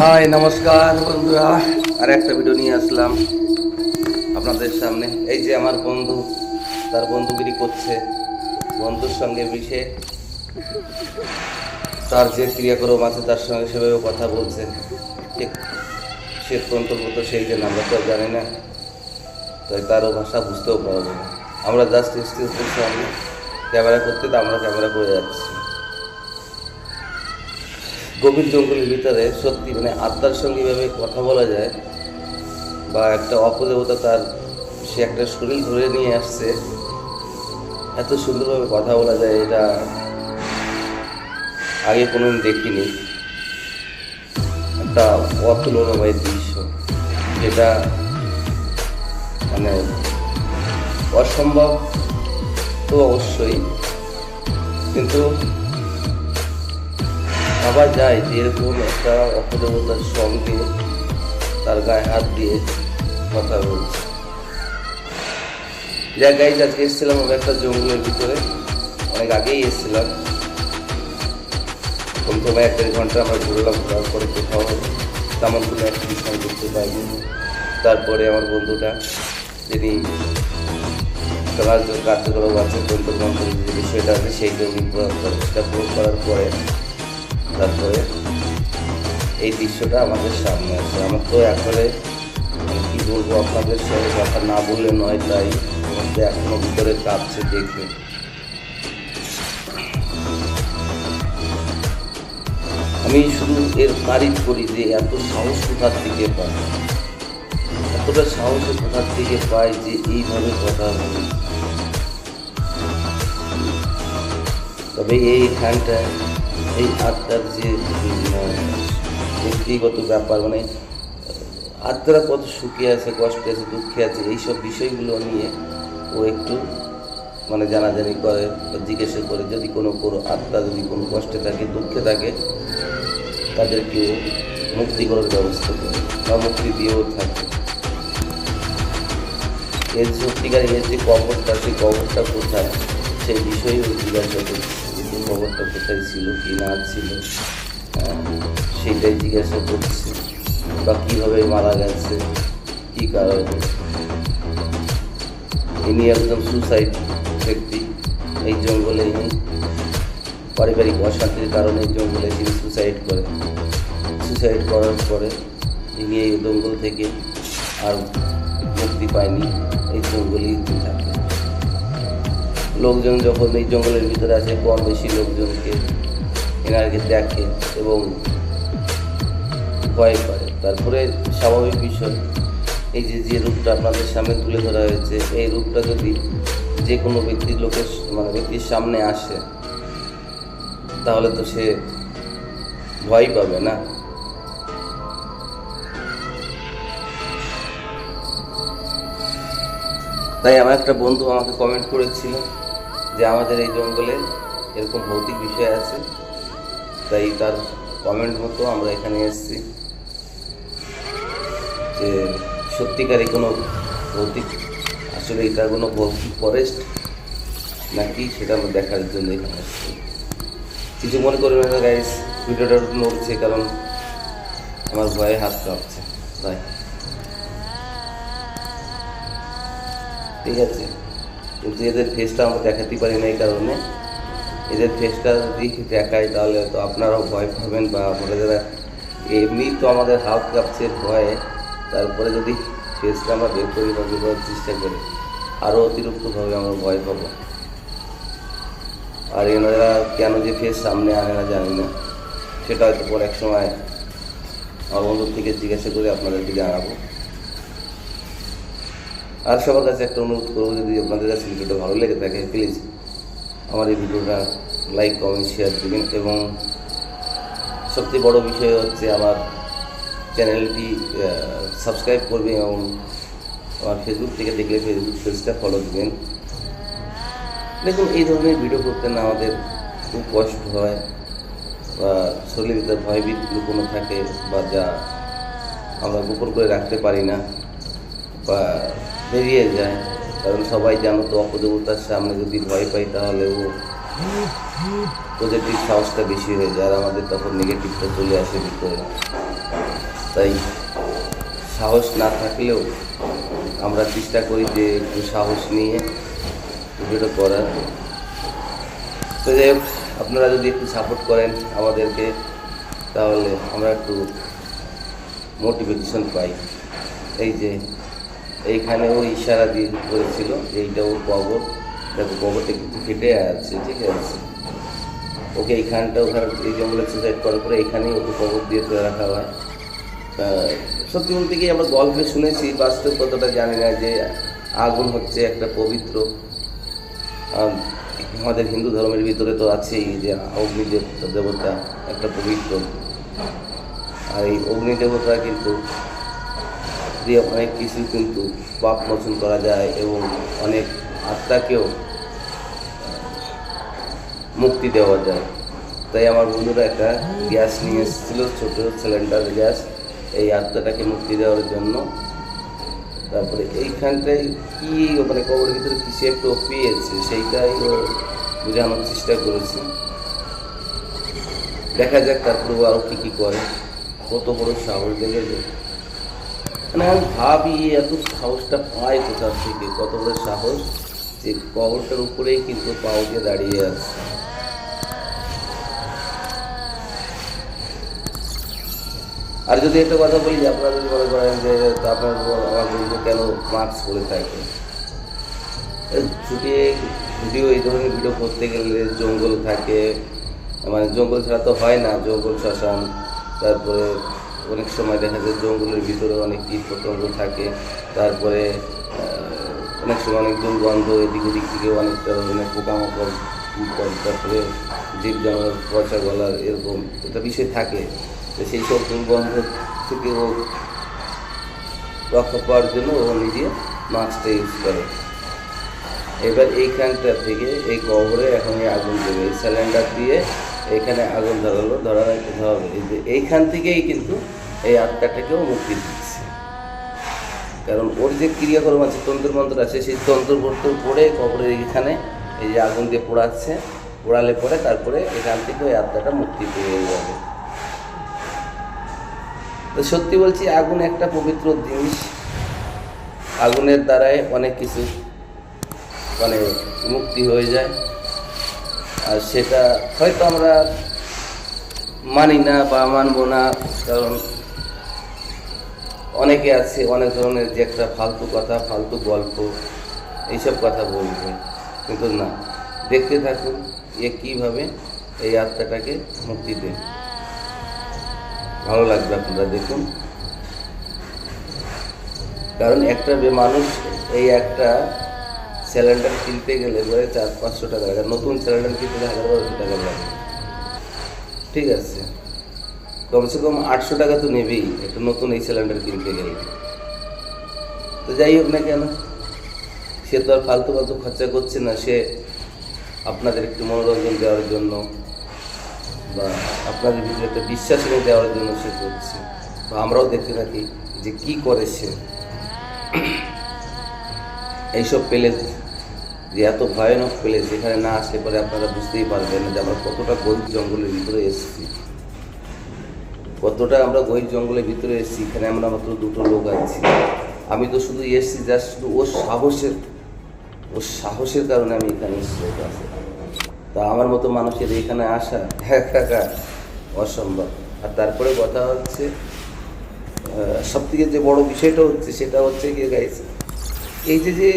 High নমস্কার বন্ধুরা, আর একটা ভিডিও নিয়ে আসলাম আপনাদের সামনে। এই যে আমার বন্ধু তার বন্ধুগিরি করছে, বন্ধুর সঙ্গে মিশে তার যে ক্রিয়াকর্ম আছে তার সঙ্গে সেভাবে কথা বলছে। ঠিক সে অন্তর্গত সেই যে আমরা তো জানি না, তাই তারও ভাষা বুঝতেও পারবো না। আমরা জাস্ট স্টেজের সামনে ক্যামেরা করতে তো আমরা ক্যামেরা করে যাচ্ছি। গভীর জঙ্গলের ভিতরে সত্যি মানে আত্মার সঙ্গে এভাবে কথা বলা যায়, বা একটা অপদেবতা তার সে একটা শরীর ধরে নিয়ে আসছে, এত সুন্দরভাবে কথা বলা যায়, এটা আগে কোনোদিন দেখিনি। একটা অতুলনীয় দৃশ্য, যেটা মানে অসম্ভব তো অবশ্যই, কিন্তু ভাবা যায় যে এরকম একটা অপদেবতার সঙ্গে তার গায়ে হাত দিয়ে কথা বলছে। যা গাইজ, আজকে এসেছিলাম আমরা একটা জঙ্গলের ভিতরে, অনেক আগেই এসেছিলাম। প্রথমে 1-1.5 ঘন্টা আমরা ঘুরলাম, ঘোরার পরে কোথাও তেমন কোনো অ্যাক্টিভিশন করতে পারিনি। তারপরে আমার বন্ধুটা, যিনি কার্যকলাপ আছে তন্ত্রমন্ত্র যে বিষয়টা আছে, সেইটা উনি সেটা প্রয়োগ করার পরে তারপরে এই দৃশ্যটা আমাদের সামনে আসে। আমার তো একবারে কী বলবো, আপনাদের সঙ্গে কথা না বললে নয়, তাই মধ্যে এখনো ভিতরে কাঁপছে দেখে। আমি শুধু এর তারিফ করি যে এত সাহস কোথার থেকে পায়, এতটা সাহস কোথার থেকে পায় যে এইভাবে কথা বলে। তবে এইখানটায় এই আত্মার যে ব্যক্তিগত ব্যাপার, মানে আত্মারা কত সুখে আছে, কষ্টে আছে, দুঃখে আছে, এইসব বিষয়গুলো নিয়ে ও একটু মানে জানাজানি করে, জিজ্ঞাসা করে। যদি কোনো আত্মা যদি কোনো কষ্টে থাকে, দুঃখে থাকে, তাদেরকে মুক্তি করার ব্যবস্থা করে বা মুক্তি দিয়েও থাকে। এর সত্যিকার এর যে কবরটা, সেই কবরটা কোথায়, সেই বিষয়েও জিজ্ঞাসা করছে। খবরটা কোথায় ছিল, কি না ছিল, সেটাই জিজ্ঞাসা করছে। বা কীভাবে মারা গেছে, কী কারণে। ইনি একদম সুসাইড ব্যক্তি। এই জঙ্গলে ইনি পারিবারিক অশান্তির কারণে এই জঙ্গলে তিনি সুসাইড করে। সুসাইড করার পরে ইনি এই জঙ্গল থেকে আর মুক্তি পায়নি, এই জঙ্গলেই থাকে। লোকজন যখন এই জঙ্গলের ভিতরে আছে, কম বেশি লোকজনকে এনারকে দেখে এবং ভয় করে। তারপরে স্বাভাবিক বিষয়, এই যে রূপটা আপনাদের সামনে তুলে ধরা হয়েছে, এই রূপটা যদি যে কোনো ব্যক্তির সামনে আসে, তাহলে তো সে ভয় পাবে না। তাই আমার একটা বন্ধু আমাকে কমেন্ট করেছিল যে আমাদের এই জঙ্গলে এরকম ভৌতিক বিষয় আছে, তাই তার কমেন্ট মতো আমরা এখানে এসেছি যে সত্যিকারই কোনো ভৌতিক, আসলে এটা কোনো ভৌতিক ফরেস্ট নাকি সেটা আমরা দেখার জন্য এখানে এসেছি। কিছু মনে করবেন না গাইস, ভিডিওটা নড়ছে কারণ আমার ভয়ে হাত কাঁপছে, তাই ঠিক আছে। কিন্তু এদের ফেসটা আমরা দেখাতে পারি না, এই কারণে এদের ফেসটা যদি দেখাই তাহলে তো আপনারাও ভয় পাবেন, বা আপনারা যারা এমনি তো আমাদের হাত কাঁপছে ভয়ে, তারপরে যদি ফেসটা আমরা বের করি বা বের করার চেষ্টা করি, আরও অতিরিক্তভাবে আমরা ভয় পাবো। আর এনারা কেন যে ফেস সামনে আনে না জানি না, সেটা হয়তো পর এক সময় আমার বন্ধুর থেকে জিজ্ঞাসা করে আপনাদেরকে জানাবো। আর সবার কাছে একটা অনুরোধ করবো, যদি আপনাদের কাছে ভিডিওটা ভালো লেগে থাকে, প্লিজ আমার এই ভিডিওটা লাইক, কমেন্ট, শেয়ার দেবেন। এবং সবচেয়ে বড় বিষয় হচ্ছে আমার চ্যানেলটি সাবস্ক্রাইব করবেন, এবং আমার ফেসবুক থেকে দেখলে ফেসবুক পেজটা ফলো দেবেন। দেখুন, এই ধরনের ভিডিও করতে না আমাদের খুব কষ্ট হয়, বা শরীরের ভিতরে ভয়ভীত লুকোনো থাকে, বা যা আমরা গোপন করে রাখতে পারি না বা বেরিয়ে যায়। কারণ সবাই জানো তো, অপদেবতার সামনে যদি ভয় পাই তাহলে পজিটিভ সাহসটা বেশি হয়ে যায়, আর আমাদের তখন নেগেটিভটা চলে আসে ভিতরে। তাই সাহস না থাকলেও আমরা চেষ্টা করি যে একটু সাহস নিয়ে ভিডিওটা করার। তো যাই হোক, আপনারা যদি একটু সাপোর্ট করেন আমাদেরকে তাহলে আমরা একটু মোটিভেশন পাই। এই যে এইখানে ও ইশারা দিয়ে বলেছিল যে এইটা ওর কবর, দেখো কবরটা কিন্তু কেটে আছে, ঠিক আছে। ওকে এইখানটা ওখানে এই জঙ্গলে সুসাইড করার পরে এইখানেই ওকে কবর দিয়ে রাখা হয়। সত্যি বলতে কি আমরা গল্পে শুনেছি, বাস্তব কতটা জানি না, যে আগুন হচ্ছে একটা পবিত্র, আমাদের হিন্দু ধর্মের ভিতরে তো আছেই যে অগ্নি দেবতা একটা পবিত্র। আর এই অগ্নি দেবতা কিন্তু দিয়ে অনেক কিছু কিন্তু পাপ মোচন করা যায় এবং অনেক আত্মাকেও মুক্তি দেওয়া যায়। তাই আমার বন্ধুরা একটা গ্যাস নিয়ে এসেছিলো, ছোটো সিলিন্ডার গ্যাস, এই আত্মাটাকে মুক্তি দেওয়ার জন্য। তারপরে এইখানটায় কী মানে কবরের ভিতরে কিছু একটু পেয়েছে, সেইটাই ও বোঝানোর চেষ্টা করেছে। দেখা যাক তারপরে ও আরও কী করে, কত বড় সাহস দেখেছে। মানে আমি ভাবি এত সাহসটা পায় কোথা থেকে, কত বড় সাহস যে কবরটার উপরেই কিন্তু পাও দিয়ে দাঁড়িয়ে আছে। আর যদি একটা কথা বলি, যে আপনারা যদি মনে করেন যে আপনার আমার বন্ধু কেন মাস্ক পরে থাকে, ছুটিয়ে ভিডিও এই ধরনের ভিডিও করতে গেলে জঙ্গল থাকে, মানে জঙ্গল ছাড়া তো হয় না, জঙ্গল শ্মশান, তারপরে অনেক সময় দেখা যায় জঙ্গলের ভিতরে অনেক কীট পতঙ্গ থাকে, তারপরে অনেক সময় অনেক দুর্গন্ধ, এদিক ওদিক থেকে অনেক ধরনের পোকামাকড়, তারপরে জীব জানোয়ার পচা গলার এরকম একটা বিষয় থাকে। তো সেই সব দুর্গন্ধ থেকে ও রক্ষা পাওয়ার জন্য ও নিজে মাস্কটা ইউজ করে। এবার এইখানটা থেকে এই কবরে এখন আগুন দেবে, এই সিলিন্ডার দিয়ে এইখানে আগুন ধরালো, ধরাবে। এই যে এইখান থেকেই কিন্তু এই আত্মাটাকেও মুক্তি দিচ্ছে, কারণ ওর যে ক্রিয়াকর্ম আছে, তন্ত্র মন্ত্র আছে, সেই তন্ত্র মন্ত্র পড়ে কবরের এইখানে এই যে আগুন দিয়ে পোড়াচ্ছে, পোড়ালে পরে তারপরে এখান থেকে ওই আত্মাটা মুক্তি পেয়ে যাবে। তো সত্যি বলছি, আগুন একটা পবিত্র জিনিস, আগুনের দ্বারাই অনেক কিছু মানে মুক্তি হয়ে যায়। আর সেটা হয়তো আমরা মানি না বা মানবো না, কারণ অনেকে আছে অনেক ধরনের যে একটা ফালতু কথা, ফালতু গল্প, এইসব কথা বলবে, কিন্তু না, দেখতে থাকুন এ কীভাবে এই আত্মাটাকে মুক্তি দেয়। ভালো লাগবে, আপনারা দেখুন। কারণ একটা মানুষ এই একটা সিলিন্ডার কিনতে গেলে পরে 400-500 টাকা লাগে, নতুন সিলিন্ডার কিনতে গেলে 1000-1200 টাকা লাগে, ঠিক আছে। কমসে কম 800 টাকা তো নেবেই একটা নতুন এই সিলিন্ডার কিনতে গেলে। তো যাই হোক না কেন, সে তো আর ফালতু ফালতু খরচা করছে না, সে আপনাদের একটু মনোরঞ্জন দেওয়ার জন্য বা আপনাদের ভিতরে একটা বিশ্বাস এনে দেওয়ার জন্য সে করছে। বা আমরাও দেখতে থাকি যে কি করে সে। এইসব প্লেস যে এত ভয়ানক প্লেস, যেখানে না আসলে পরে আপনারা বুঝতেই পারবেন না যে আমরা কতটা গভীর জঙ্গলের ভিতরে এসেছি, কতটা আমরা গভীর জঙ্গলের ভিতরে এসেছি। এখানে আমরা মাত্র 2টো লোক আছি, আমি তো শুধু এসেছি জাস্ট শুধু ওর সাহসের কারণে আমি এখানে এসেছি। তা আমার মতো মানুষের এখানে আসা একা অসম্ভব। আর তারপরে কথা হচ্ছে, সবথেকে যে বড় বিষয়টা হচ্ছে সেটা হচ্ছে কি গাইস, এই যে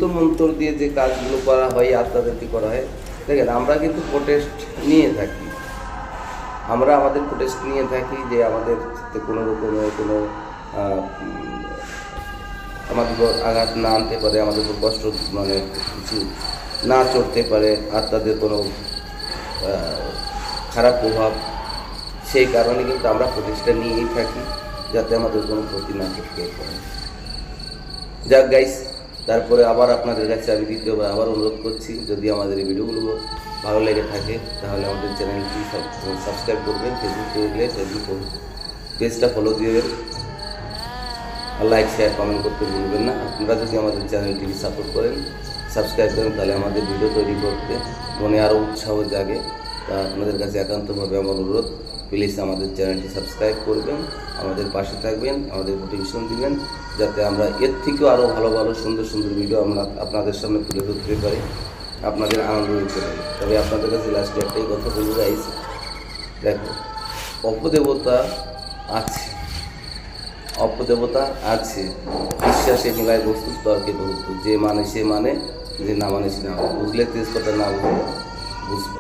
তন্ত্র দিয়ে যে কাজগুলো করা হয়, আত্মাদেরকে করা হয়, দেখেন আমরা কিন্তু প্রোটেস্ট নিয়ে থাকি, আমরা আমাদের প্রোটেস্ট নিয়ে থাকি যে আমাদের কোনো রকমের কোনো আমাদের আঘাত না আনতে পারে, আমাদের উপর কষ্ট মানে কিছু না চড়তে পারে, আত্মাদের কোনো খারাপ প্রভাব, সেই কারণে কিন্তু আমরা প্রচেষ্টা নিয়েই থাকি যাতে আমাদের কোনো ক্ষতি না করতে পারে। যাক গাইস, তারপরে আবার আপনাদের কাছে আমি দ্বিতীয়বার আবার অনুরোধ করছি, যদি আমাদের এই ভিডিওগুলো ভালো লেগে থাকে তাহলে আমাদের চ্যানেলটি সাবস্ক্রাইব করবেন, ফেসবুকে গেলে ফেসবুক পেজটা ফলো দিবেন, আর লাইক শেয়ার কমেন্ট করতে ভুলবেন না। আপনারা যদি আমাদের চ্যানেলটিকে সাপোর্ট করেন, সাবস্ক্রাইব করেন, তাহলে আমাদের ভিডিও তৈরি করতে মনে আরও উৎসাহ জাগে। তা আপনাদের কাছে একান্তভাবে আমার অনুরোধ, প্লিজ আমাদের চ্যানেলটি সাবস্ক্রাইব করবেন, আমাদের পাশে থাকবেন, আমাদের মোটিভেশন দিবেন, যাতে আমরা এর থেকেও আরও ভালো ভালো সুন্দর সুন্দর ভিডিও আমরা আপনাদের সামনে তুলে ধরতে পারি, আপনাদের আনন্দ দিতে পারি। তবে আপনাদের কাছে লাস্টে একটাই কথা বলবো গাইস, দেখো অপদেবতা আছে, অপদেবতা আছে, বিশ্বাসে মিলায় বস্তু তর্কে বহুত্ব, যে মানে সে মানে, যে না মানে সে না মানে, বুঝলে তেজ কথা, না বুঝলে বুঝবে।